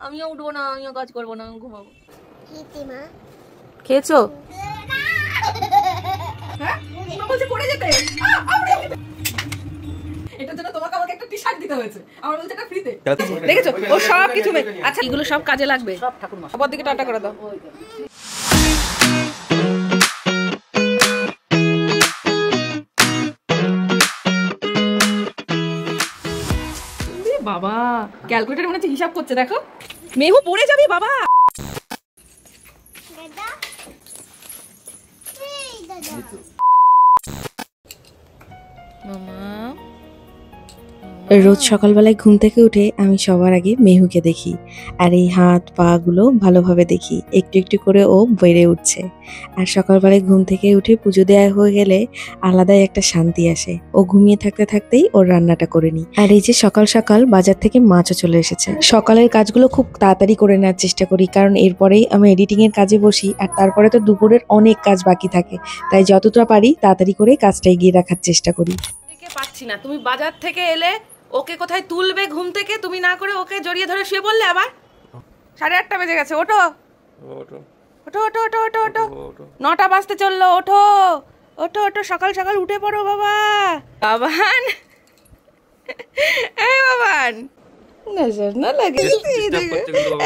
আমিও উঠবো না, আমিও কাজ করবো না, আমি ঘুমাবো। খেয়েছো? এটার জন্য তোমাকে আমাকে একটা টি-শার্ট দিতে হয়েছে, আমার বলছে এটা ফ্রিতে। দেখেছো ও সব কিছু। আচ্ছা এগুলো সব কাজে লাগবে, সব ঠাকুরমা। সবার দিকে টাটা করে দাও। বাবা ক্যালকুলেটর মনে হচ্ছে হিসাব করছে, দেখো। মেহু পড়ে যাবি বাবা। রোজ সকালবেলায় ঘুম থেকে উঠে আমি সবার আগে মেহুকে দেখি, আর এই হাত পা গুলো ভালোভাবে দেখি, একটু একটু করে ও বেড়ে উঠছে। আর সকালবেলায় ঘুম থেকে উঠে পুজো দেওয়া হয়ে গেলে আলাদাই একটা শান্তি আসে। ও ঘুমিয়ে থাকতে থাকতেই ওর রান্নাটা করে নিই। আর এই যে সকাল সকাল বাজার থেকে মাছও চলে এসেছে। সকালের কাজগুলো খুব তাড়াতাড়ি করে নেওয়ার চেষ্টা করি, কারণ এরপরেই আমি এডিটিং এর কাজে বসি, আর তারপরে তো দুপুরের অনেক কাজ বাকি থাকে। তাই যতটা পারি তাড়াতাড়ি করে কাজটা এগিয়ে রাখার চেষ্টা করি। পাচ্ছি না, তুমি বাজার থেকে এলে ওকে কোথায় তুলবে ঘুম থেকে, তুমি না করে ওকে জড়িয়ে ধরে শুয়ে পড়লে। আবার 8:30 বেজে গেছে, ওঠো ওঠো ওঠো ওঠো ওঠো ওঠো ওঠো, 9টা বাজতে চললো, ওঠো ওঠো ওঠো, সকাল সকাল উঠে পড়ো বাবা। বাবান এই বাবান নজর না লাগে,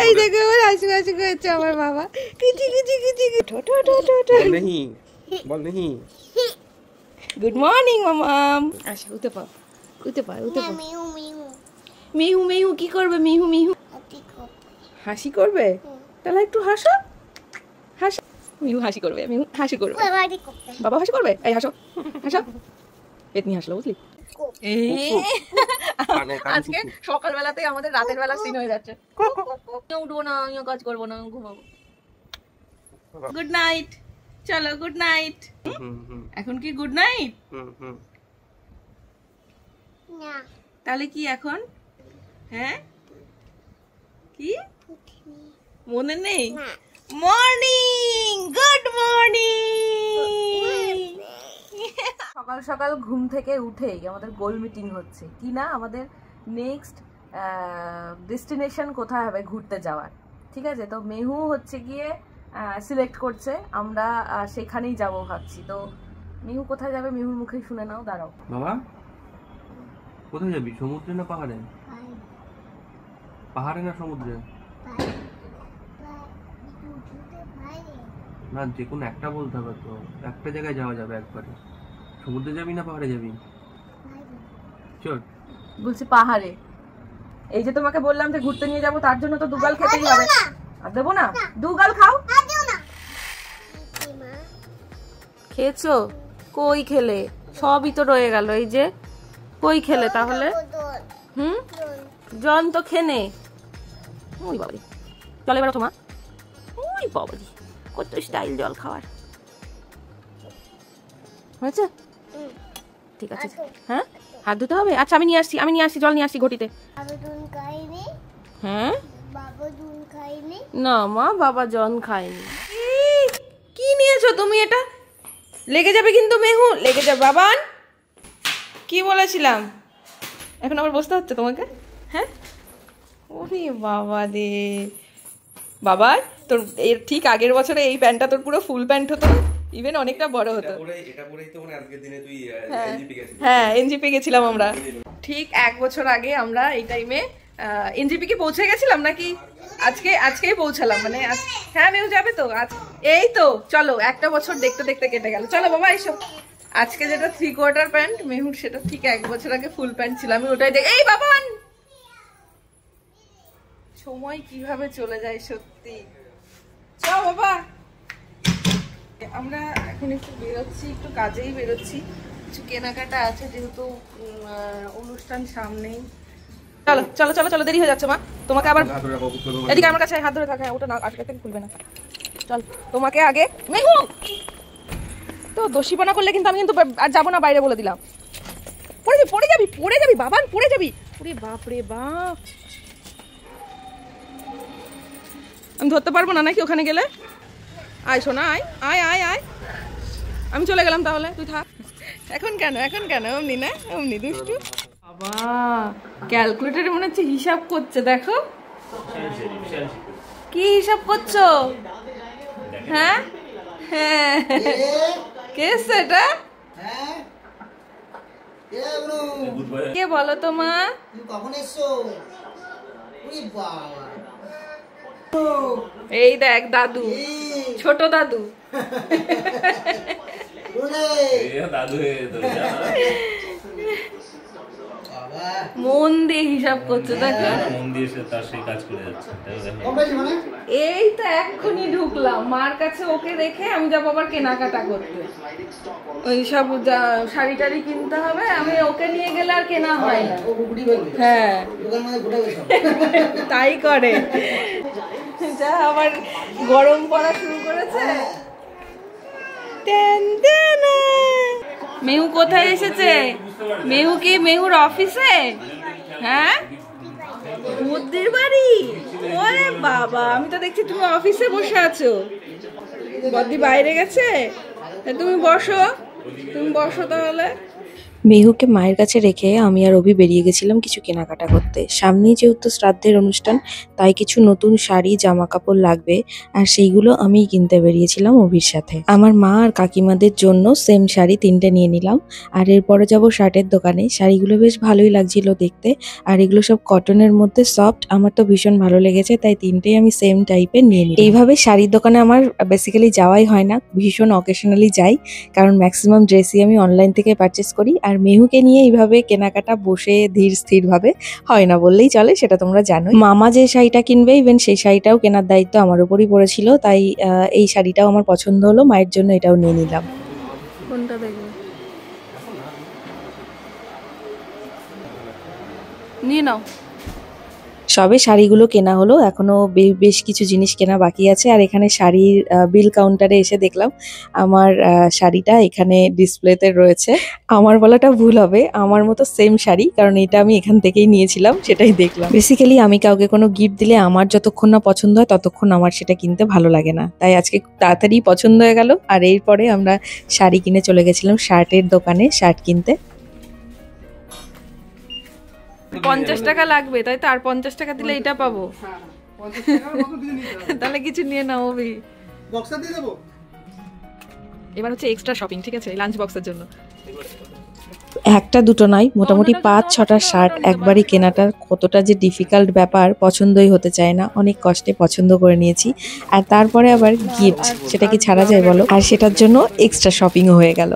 এই দেখো আমার হাসি হাসি করছে আমার বাবা। কিচি কিচি কিচি ওঠো ওঠো ওঠো ওঠো। नहीं বল नहीं। গুড মর্নিং মামাম। আচ্ছা উঠে পড়ো, উঠে পড়ো, উঠে পড়ো। মিহু মিহু কি করবে? মিহু মিহু হাসি করবে, তাহলে একটু হাসো, হাসো। মিহু হাসি করবে, মিহু হাসি করবে, বাবা হাসি করবে। এই হাসো হাসো, পেতনি হাসলো বুঝলি। আজকে সকালবেলাতেই আমাদের রাতের বেলা সিন হয়ে যাচ্ছে। উঠবো না, আমিও কাজ করবো না, ঘুমাবো। গুড নাইট, চলো গুড নাইট। এখন কি গুড নাইট? তাহলে কি এখন? হ্যাঁ কি মনে নেই? Morning, good morning. সকাল সকাল ঘুম থেকে উঠেই আমাদের গোল মিটিং হচ্ছে কি না, আমাদের নেক্সট ডেস্টিনেশন কোথায় হবে ঘুরতে যাওয়ার। ঠিক আছে, তো মেহু হচ্ছে গিয়ে সিলেক্ট করছে, আমরা সেখানেই যাব ভাবছি। তো মিহু কোথায় যাবে মিহুর মুখে শুনে নাও। দাঁড়াও বাবা, কোথায় যাবি? সমুদ্রে না পাহাড়ে? পাহাড়ে না সমুদ্রে? না, যে কোনো একটা বলতে হবে তো, একটা জায়গায় যাওয়া যাবে একবারে। সমুদ্রে যাবি না পাহাড়ে যাবি? চল বলছি পাহাড়ে। এই যে তোমাকে বললাম যে ঘুরতে নিয়ে যাব, তার জন্য তো দুগাল খেতেই হবে। আর দেবো না? দুগাল খাও। খেয়েছো? কই খেলে? সবই তো রয়ে গেল। এই যে কই খেলে তাহলে? জন তো খেনে। ওই বাবারি, চল এবার ওঠো মা। ওই বাবারি, কত স্টাইল জল খাওয়ার হয়েছে। ঠিক আছে, হ্যাঁ হাত ধুতে হবে। আচ্ছা আমি নিয়ে আসছি, আমি নিয়ে আসছি, জল নিয়ে আসছি ঘটিতে। হ্যাঁ না মা, বাবা জন খায়নি। কি নিয়েছো তুমি? এটা লেগে যাবে কিন্তু মেহু, লেগে যাবে। বাবান কি বলেছিলাম, এখন আবার বসতে হচ্ছে তোমাকে। হ্যাঁ ওরে বাবা রে বাবা, তোর এর ঠিক আগের বছরে এই প্যান্টটা তোর পুরো ফুল প্যান্ট হতো, ইভেন অনেকটা বড় হতো। হ্যাঁ এনজিপি গেছিলাম আমরা, ঠিক 1 বছর আগে আমরা এই টাইমে এনজিপি কে পৌঁছে গেছিলাম নাকি আজকেই পৌঁছালাম। মানে হ্যাঁ মেহু যাবে তো আজ। এই তো চলো, একটা বছর দেখতে দেখতে কেটে গেল। চলো বাবা এসো। আজকে যেটা 3/4 প্যান্ট মেহুর, সেটা ঠিক 1 বছর আগে ফুল প্যান্ট ছিল। আমি ওটাই দেখ। এই বাবান, সময় কিভাবে চলে যায় সত্যি। চল বাবা, আমরা এখন একটু বেরোচ্ছি, একটু কাজেই বেরোচ্ছি, কিছু কেনাকাটা আছে যেহেতু অনুষ্ঠান সামনেই। চলো চলো চলো চলো, দেরি হয়ে যাচ্ছে মা। তোমাকে আবার এদিকে আমার কাছে হাত ধরে থাকে, ওটা না আজকে থেকে খুলবে না। চল তোমাকে আগে। মেহু তো দোষীপনা করলে কিন্তু আমি কিন্তু আর যাবো না বাইরে, বলে দিলাম। পড়ে যাবি পড়ে যাবি বাবান, পড়ে যাবি। ওরে বাপ রে বাপ, আমি ধরতে পারবো না নাকি ওখানে গেলে? আয় শোনা, আয় আয় আয় আয়, আমি চলে গেলাম তাহলে, তুই থাক। এখন কেন অমনি না, অমনি দুষ্টু। বাবা ক্যালকুলেটরে মনে হচ্ছে হিসাব করছে, দেখো কি হিসাব করছো? হ্যাঁ হ্যাঁ, কে এসছে এটা? কে বলো তো মা? এই দেখ দাদু, ছোট দাদু। মন দিয়ে হিসাব করছে, দেখো এই তো এক্ষুনি ঢুকলাম মার কাছে, ওকে রেখে আমি যাবো আবার কেনাকাটা করতে। ওই সব শাড়ি টাড়ি কিনতে হবে, আমি ওকে নিয়ে গেলে আর কেনা হয় না। হ্যাঁ তাই করে, যা আবার গরম পড়া শুরু করেছে। মেহু কোথায় এসেছে? মেহু কি মেহুর অফিসে? হ্যাঁ বুদ্ধির বাড়ি। ওরে বাবা, আমি তো দেখছি তুমি অফিসে বসে আছো। বদ্দি বাইরে গেছে, তুমি বসো, তুমি বসো তাহলে। মেহুকে মায়ের কাছে রেখে আমি আর অভি বেরিয়ে গেছিলাম কিছু কেনাকাটা করতে। সামনেই যেহেতু শ্রাদ্ধের অনুষ্ঠান, তাই কিছু নতুন শাড়ি জামা কাপড় লাগবে, আর সেইগুলো আমি কিনতে বেরিয়েছিলাম অভির সাথে। আমার মা আর কাকিমাদের জন্য সেম শাড়ি 3টে নিয়ে নিলাম। আর এরপরে যাব শার্টের দোকানে। শাড়িগুলো বেশ ভালোই লাগছিল দেখতে, আর এগুলো সব কটনের মধ্যে সফট। আমার তো ভীষণ ভালো লেগেছে, তাই 3টেই আমি সেম টাইপের নিয়ে নিই। এইভাবে শাড়ির দোকানে আমার বেসিক্যালি যাওয়াই হয় না, ভীষণ অকেশনালি যাই, কারণ ম্যাক্সিমাম ড্রেসই আমি অনলাইন থেকে পারচেস করি। আর মেহুকে নিয়ে এইভাবে কেনাকাটা বসে ধীর স্থির ভাবে হয় না বললেই চলে, সেটা তোমরা জানো। মামা যে শাড়িটা কিনবে, ইভেন সেই শাড়িটাও কেনার দায়িত্ব আমার উপরই পড়েছিল, তাই এই শাড়িটাও আমার পছন্দ হলো, মায়ের জন্য এটাও নিয়ে নিলাম। কোনটা দেখবে? নিয়ে নাও। সবে শাড়িগুলো কেনা হলো, এখনো বেশ কিছু জিনিস কেনা বাকি আছে। আর এখানে শাড়ির বিল কাউন্টারে এসে দেখলাম আমার শাড়িটা এখানে ডিসপ্লেতে রয়েছে। আমার বলাটা ভুল হবে, আমার মতো সেম শাড়ি, কারণ এটা আমি এখান থেকেই নিয়েছিলাম, সেটাই দেখলাম। বেসিক্যালি আমি কাউকে কোনো গিফট দিলে আমার যতক্ষণ না পছন্দ হয় ততক্ষণ আমার সেটা কিনতে ভালো লাগে না, তাই আজকে তাড়াতাড়ি পছন্দ হয়ে গেল। আর এরপরে আমরা শাড়ি কিনে চলে গেছিলাম শার্টের দোকানে শার্ট কিনতে। 50 টাকা লাগবে, তাই তো? আর 50 টাকা দিলে এটা পাবো। তাহলে কিছু নিয়ে নাও অভি। বক্সটা দিয়ে দেবো। এবার হচ্ছে এক্সট্রা শপিং, ঠিক আছে, লাঞ্চ বক্সের জন্য। একটা দুটো নয়, মোটামুটি 5-6টা শার্ট একবারই কেনাটা কতটা যে ডিফিকাল্ট ব্যাপার, পছন্দই হতে চায় না। অনেক কষ্টে পছন্দ করে নিয়েছি, আর তারপরে আবার গিফট, সেটা কি ছাড়া যায় বলো? আর সেটার জন্য এক্সট্রা শপিংও হয়ে গেল।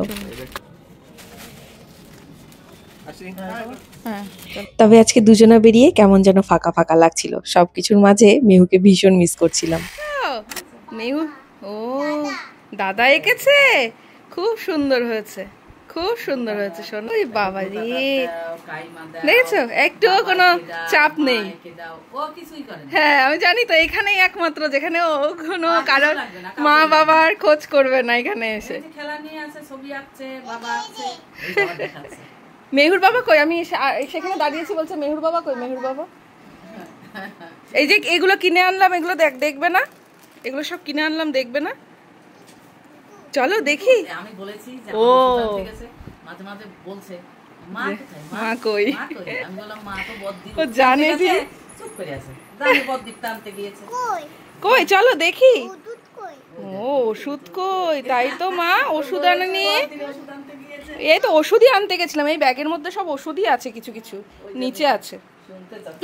তবে আজকে দুজনে বেরিয়ে কেমন যেন ফাঁকা ফাঁকা লাগছিল। সবকিছুর মাঝে মেহুকে ভীষণ মিস করছিলাম। মেহু, ও দাদা এঁকেছে, খুব সুন্দর হয়েছে, খুব সুন্দর হয়েছে। শোনো, ওই বাবা রে, দেখেছো একটুও কোনো চাপ নেই। হ্যাঁ আমি জানি তো, এখানেই একমাত্র যেখানে ও কোনো কারোর মা বাবার খোঁজ করবে না এখানে এসে। মেহুর বাবা কই? আমি সেখানে দাঁড়িয়েছি, বলছে মেহুর বাবা কই, মেহুর বাবা। এই যে এগুলো কিনে আনলাম, এগুলো দেখবে না? এগুলো সব কিনে আনলাম, দেখবে না? চলো দেখি। আমি বলেছি ও মাঝে মাঝে বলছে মা কই, আমি বললাম মা তো বদ্দি, ও জানে যে চুপ করে আছে, জানি বদ্দি টানতে গিয়েছে। কই চলো দেখি। ও ওষুধ কই? তাই তো মা, ওষুধ আনে নিয়ে, এই তো ওষুধই আনতে গেছিলাম। এই ব্যাগের মধ্যে সব ওষুধই আছে, কিছু কিছু নিচে আছে।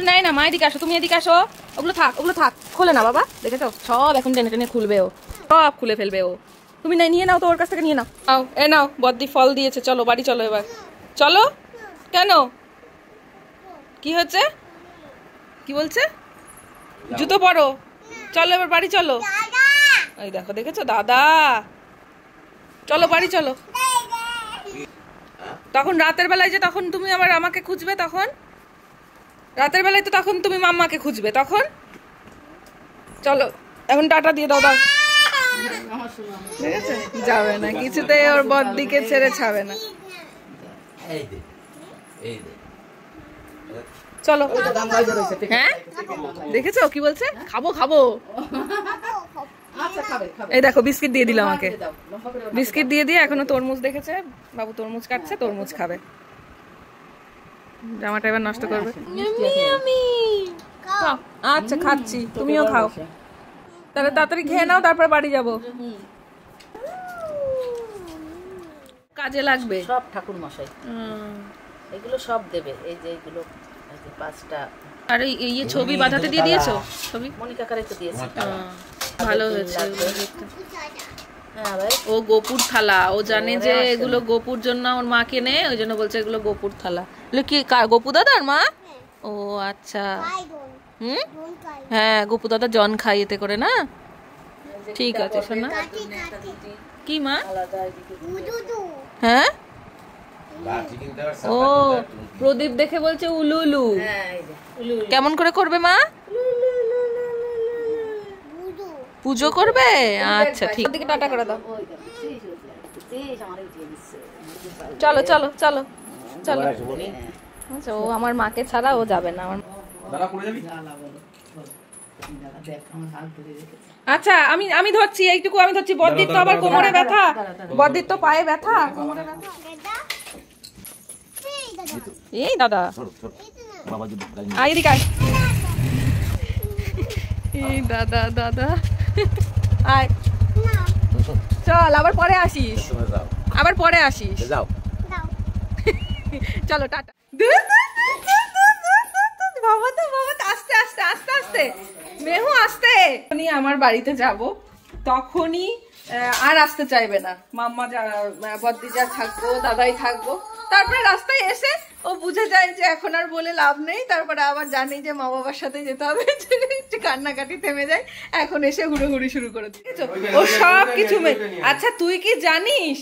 নাই না মা, এদিকে আসো, তুমি এদিকে আসো। ওগুলো থাক, ওগুলো থাক, খোলে না বাবা, দেখেছো সব এখন টেনে টেনে খুলবে, ও সব খুলে ফেলবে ও। তুমি না নিয়ে নাও তো, ওর কাছ থেকে নিয়ে নাও। নাও এ নাও, বদ্দি ফল দিয়েছে, চলো বাড়ি চলো এবার। চলো। কেন, কি হচ্ছে? কি বলছে? জুতো পরো, চলো এবার বাড়ি চলো। এই দেখো, দেখেছো দাদা, চলো বাড়ি চলো। তখন রাতের বেলায় যে তখন তুমি আবার আমাকে খুঁজবে, তখন রাতের বেলায় তো তখন তুমি মাম্মাকে খুঁজবে, তখন চলো এখন টাটা দিয়ে দাও। দাও, ঠিক আছে, যাবে না কিছুতে, ওর বদ্দিকে ছেড়ে ছাড়বে না। চলো। হ্যাঁ দেখেছো কি বলছে? খাবো খাবো। এই দেখো বিস্কিট দিয়ে দিল আমাকে, বিস্কিট দিয়ে দিয়ে এখনো তরমুজ দেখেছে, বাবু তরমুজ কাটছে, তরমুজ খাবে। জামাটা এবার নষ্ট করবে। আচ্ছা খাচ্ছি, তুমিও খাও। তাহলে তাড়াতাড়ি খেয়ে নাও, তারপর বাড়ি যাব। কাজে লাগবে সব ঠাকুর মশাই এগুলো সব দেবে। এই যে এইগুলো, এই যে 5টা। আর এই ছবি বাঁধাতে দিয়ে দিয়েছো? ছবি মনিকা কারে তো দিয়েছে। ভালো হয়েছে। হ্যাঁ ভাই, ও গোপুর থালা, ও জানে যে এগুলো গোপুর জন্য ওর মা কেনে, ওই জন্য বলছে এগুলো গোপুর থালা। এগুলো কি গোপু দাদার মা? ও আচ্ছা। হ্যাঁ, গোপু দাদা জন খাই এতে করে না। ঠিক আছে শোনা। কি মা? হ্যাঁ, ও প্রদীপ দেখে বলছে উলু উলু। কেমন করে করবে মা? পুজো করবে? আচ্ছা ঠিক আছে, টাটা করে দাও। চলো চলো চলো চলো। আচ্ছা, ও আমার মাকে ছাড়া ও যাবে না। আমার আচ্ছা, আমি ধরছি, এইটুকু আমি ধরছি। বদ্দির তো আবার কোমরে ব্যথা, বদ্দির তো পায়ে ব্যথা, কোমরে ব্যথা। এই দাদা আয় এদিকে আয়। এই দাদা দাদা আয়, চল আবার পরে আসিস, আবার পরে আসিস। চলো টাটা। বাবা তো বাবা, আস্তে আস্তে আস্তে আস্তে মেহু আস্তে। যখনই আমার বাড়িতে যাব তখনই আর আসতে চাইবে না। মাম্মা বদ্দি যা থাকবো, দাদাই থাকবো। তারপরে রাস্তায় এসে ও বুঝে যায় যে এখন আর বলে লাভ নেই। তারপরে আবার জানি যে মা বাবার সাথে যেতে হবে, কান্নাকাটি থেমে যায়। এখন এসে হুড়োহুড়ি শুরু করে দিয়েছো ও সব কিছু। আচ্ছা তুই কি জানিস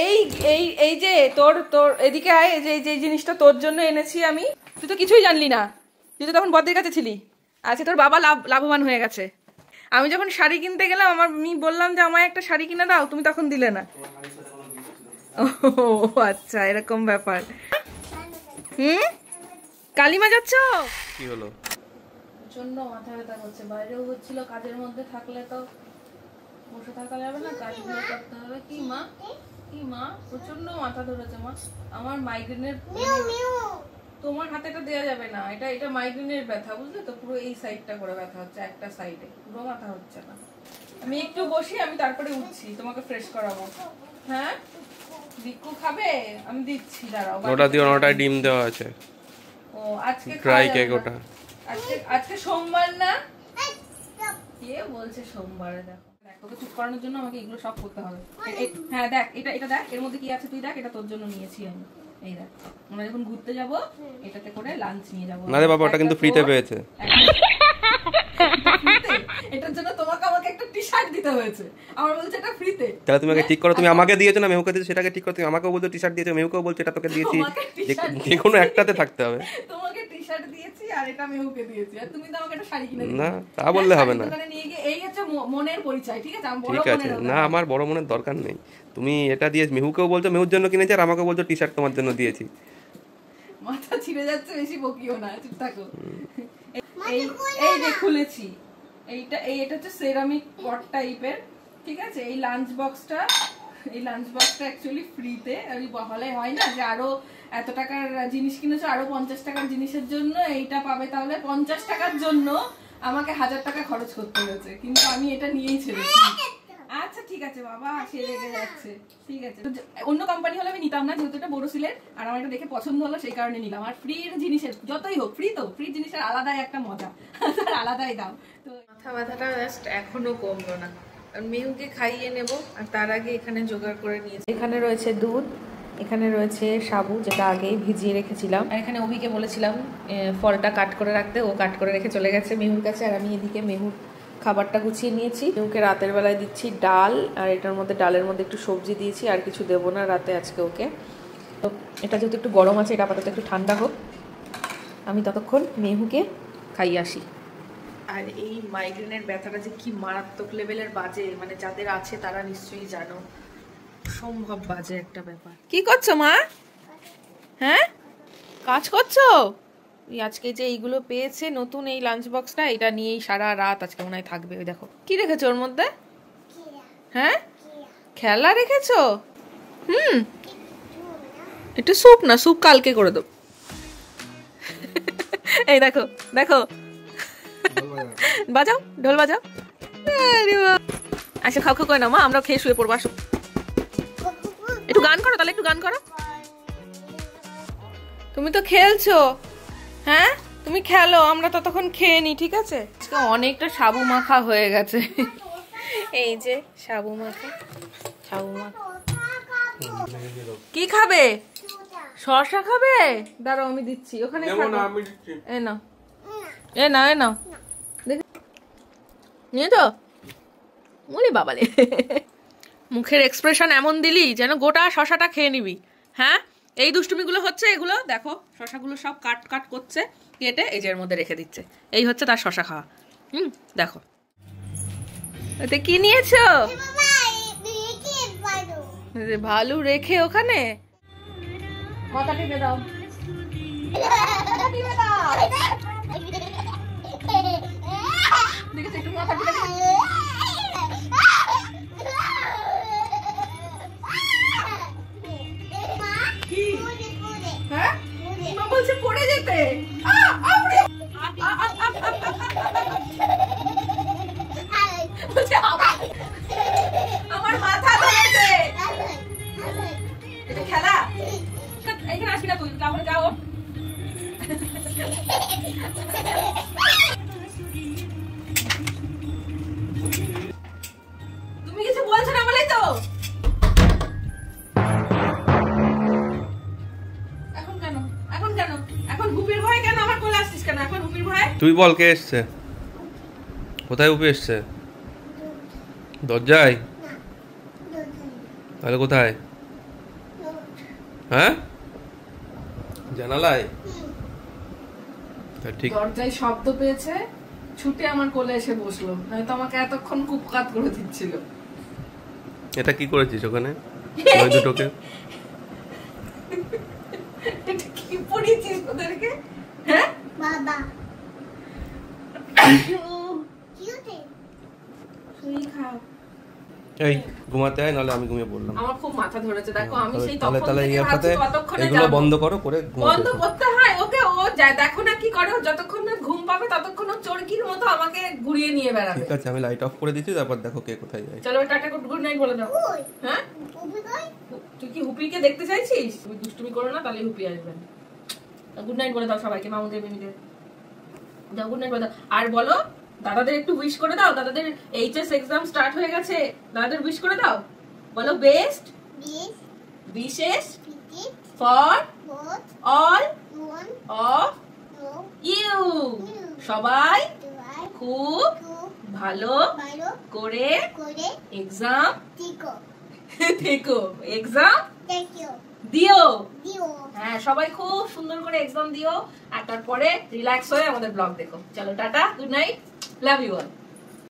এই এই এই যে তোর এদিকে আয়, এই জিনিসটা তোর জন্য এনেছি আমি। তুই তো কিছুই জানলি না, তুই তো তখন বদ্দির কাছে ছিলি। আচ্ছা, তোর বাবা লাভবান হয়ে গেছে। আমি যখন শাড়ি কিনতে গেলাম, আমি বললাম যে আমায় একটা শাড়ি কিনে দাও, তুমি তখন দিলে না। ও আচ্ছা, এরকম ব্যাপার। কালিমা যাচ্ছ? কি হলো? প্রচন্ড মাথা ব্যথা করছে। বাইরেও হচ্ছিল, কাজের মধ্যে থাকলে তো বসে থাকা যাবে না, কাজগুলো করতে হবে। কি মা? কি মা? প্রচন্ড মাথা ধরেছে মা আমার। মাইগ্রেনের, তোমার হাতে এটা দেওয়া যাবে না। এটা মাইগ্রেনের ব্যথা, বুঝলে তো? পুরো এই সাইডটা করে ব্যথা হচ্ছে, একটা সাইডে, পুরো মাথা হচ্ছে না। আমি একটু বসি, আমি তারপরে উঠছি, তোমাকে ফ্রেশ করাবো। হ্যাঁ, বিক্কু খাবে? আমি দিচ্ছি, দাঁড়াও। ওটা দিয়ে ওটায় ডিম দেওয়া আছে। ও আজকে ড্রাই কেক ওটা। আজকে সোমবার না? কে বলছে সোমবারে? দেখো তোকে চুপ করানোর জন্য আমাকে এগুলো সব করতে হবে। হ্যাঁ দেখ, এটা দেখ, এর মধ্যে কি আছে তুই দেখ। এটা তোর জন্য নিয়েছি আমি। এই দেখ, আমরা যখন ঘুরতে যাব এটাতে করে লাঞ্চ নিয়ে যাব। না রে বাবা, ওটা কিন্তু ফ্রিতে পেয়েছে। এটার জন্য তোমাকে আমাকে একটা টি-শার্ট দিতে হয়েছে। আমার বলছে এটা ফ্রিতে। তাহলে তুমি আগে ঠিক করো, তুমি আমাকে দিয়েছো না মেহুকে দিয়েছো? সেটাকে ঠিক করো। তুমি আমাকেও বলছো টি-শার্ট দিয়েছো, মেহুকেও বলছো এটা তোকে দিয়েছি। যে কোনো একটাতে থাকতে হবে। তোমাকে টি-শার্ট দিয়েছি আর এটা মেহুকে দিয়েছি, আর তুমি তো আমাকে একটা শাড়ি কিনে দিয়েছো। না, তা বললে হবে না। দোকানে নিয়ে গিয়ে, এই হচ্ছে মনের পরিচয়, ঠিক আছে? আমি বড় ঠিক আছে, মনের। না আমার বড় মনের দরকার নেই। তুমি এটা দিয়ে মেহুকেও বলছো মেহুর জন্য কিনেছি, আর আমাকেও বলছো টি-শার্ট তোমার জন্য দিয়েছি। মাথা ছিঁড়ে যাচ্ছে, বেশি বকিও না, চুপ থাকো। এই যে খুলেছি, এটা হচ্ছে সেরামিক পট টাইপের, ঠিক আছে? এই লাঞ্চ বক্সটা অ্যাকচুয়ালি ফ্রিতে। ওই বহলে হয় না যে আরো এত টাকার জিনিস কিনেছো, আরো 50 টাকার জিনিসের জন্য এইটা পাবে, তাহলে 50 টাকার জন্য আমাকে 1000 টাকা খরচ করতে হয়েছে, কিন্তু আমি এটা নিয়েই ছেড়েছি। আচ্ছা ঠিক আছে বাবা, সে রেগে যাচ্ছে, ঠিক আছে। অন্য কোম্পানি হলে আমি নিতাম না, যেহেতু এটা বোরোসিলের, আর আমার এটা দেখে পছন্দ হলো সেই কারণে নিলাম। আর ফ্রির জিনিসের যতই হোক, ফ্রি জিনিসের আলাদাই একটা মজা, আলাদাই দাম। তো মাথা ব্যথাটা জাস্ট এখনো কমলো না। মেহুকে খাইয়ে নেব, আর তার আগে এখানে জোগাড় করে নিয়েছি। এখানে রয়েছে দুধ, এখানে রয়েছে সাবু, যেটা আগেই ভিজিয়ে রেখেছিলাম, আর এখানে অভিকে বলেছিলাম ফলটা কাট করে রাখতে, ও কাট করে রেখে চলে গেছে মেহুর কাছে। আর আমি এদিকে মেহুর খাবারটা গুছিয়ে নিয়েছি। মেহুকে রাতের বেলায় দিচ্ছি ডাল, আর এটার মধ্যে ডালের মধ্যে একটু সবজি দিয়েছি, আর কিছু দেবো না রাতে আজকে ওকে। তো এটা যেহেতু একটু গরম আছে, এটা আপাতত একটু ঠান্ডা হোক, আমি ততক্ষণ মেহুকে খাইয়ে আসি। আর এই মাইগ্রেনের ব্যথাটা যে কি মারাত্মক লেভেলের বাজে, মানে যাদের আছে তারা নিশ্চয়ই জানো, সম্ভব বাজে একটা ব্যাপার। কি করছো মা? হ্যাঁ, কাজ করছো? আজকে যে এইগুলো পেয়েছে নতুন, এই লাঞ্চ বক্সটা, এটা নিয়েই সারা রাত আজকে মনে হয় থাকবে। ওই দেখো কি রেখেছো ওর মধ্যে। হ্যাঁ, খেলা রেখেছো? এটা স্যুপ না, স্যুপ কালকে করে দেবো। এই দেখো দেখো বাজাও, ঢোল বাজাও। আরে বাহ, আচ্ছা খাও খাও করে না মা, আমরা খেয়ে শুয়ে পড়বো। আসো একটু গান করো, তাহলে একটু গান করো। তুমি তো খেলছো, হ্যাঁ তুমি খেলো, আমরা ততক্ষণ খেয়ে নি, ঠিক আছে? আজকে অনেকটা সাবু মাখা হয়ে গেছে। এই যে সাবু মাখা, সাবু মাখা। কি খাবে? শসা খাবে? দাঁড়াও আমি দিচ্ছি, ওখানে এ নাও, এ নাও, এ নাও, নিয়ে তো বলি বাবালে। মুখের এক্সপ্রেশন এমন দিলি যেন গোটা শসাটা খেয়ে নিবি। হ্যাঁ, এই দুষ্টুমিগুলো হচ্ছে এগুলো, দেখো শসাগুলো সব কাট কাট করছে, কেটে এই যে এর মধ্যে রেখে দিচ্ছে। এই হচ্ছে তার শসা খাওয়া। দেখো এতে কি নিয়েছো? ভালু রেখে ওখানে মাথা টিপে দাও, দেখেছো একটু মাথা টিপে দাও। হ্যাঁ মা বলছে পড়ে যেতে। আমার মাথা ধরেছে। এটা খেলা, এখানে আসবি না তুই, তাহলে যাও। তুমি কিছু বলছো না বলেই তো। এখন কেন, এখন কেন, এখন হুপির ভয়ে কেন আমার কোলে আসছিস কেন? এখন হুপির ভয়ে? তুই বল কে এসছে, কোথায় হুপি এসছে? দরজায়? তাহলে কোথায়? হ্যাঁ জানালায়? ঠিক, দরজায় শব্দ পেয়েছে, ছুটে আমার কোলে এসে বসলো, নয়তো আমাকে এতক্ষণ কুপকাত করে দিচ্ছিল। এটা কি করেছিস ওখানে ওই দুটোকে? এটা কি পড়িয়েছিস ওদেরকে? হ্যাঁ বাবা তুই খাও। এই ঘুমাতে আয়, নাহলে আমি ঘুমিয়ে পড়লাম। আমার খুব মাথা ধরেছে, দেখো আমি সেই তাহলে তখন তাহলে থেকে ইয়ার সাথে ভাবছি কতক্ষণে এগুলো যাবো। বন্ধ করো, করে বন্ধ করতে হয় ওকে, ও যায় দেখো না কি করে, ও যতক্ষণ না ঘুম পাবে ততক্ষণ ও চরকির মতো আমাকে ঘুরিয়ে নিয়ে বেড়াবে। ঠিক আছে, আমি লাইট অফ করে দিচ্ছি, তারপর দেখো কে কোথায় যায়। চলো টাটা গুড নাইট বলে দাও। হ্যাঁ তুই কি হুপিকে দেখতে চাইছিস? তুমি দুষ্টুমি করো না, তাহলে হুপি আসবে। গুড নাইট বলে দাও সবাইকে, মামুদের মিমিদের দাও গুড নাইট বলে দাও। আর বলো দাদাদের একটু উইশ করে দাও, দাদাদের এইচএস এক্সাম স্টার্ট হয়ে গেছে, দাদাদের উইশ করে দাও। বলো বেস্ট বিশেষ ফর অল অফ ইউ। সবাই খুব ভালো করে এক্সাম দেখো, এক্সাম দিও। হ্যাঁ সবাই খুব সুন্দর করে এক্সাম দিও, আর তারপরে রিল্যাক্স হয়ে আমাদের ব্লগ দেখো। চলো tata, good night, love you all.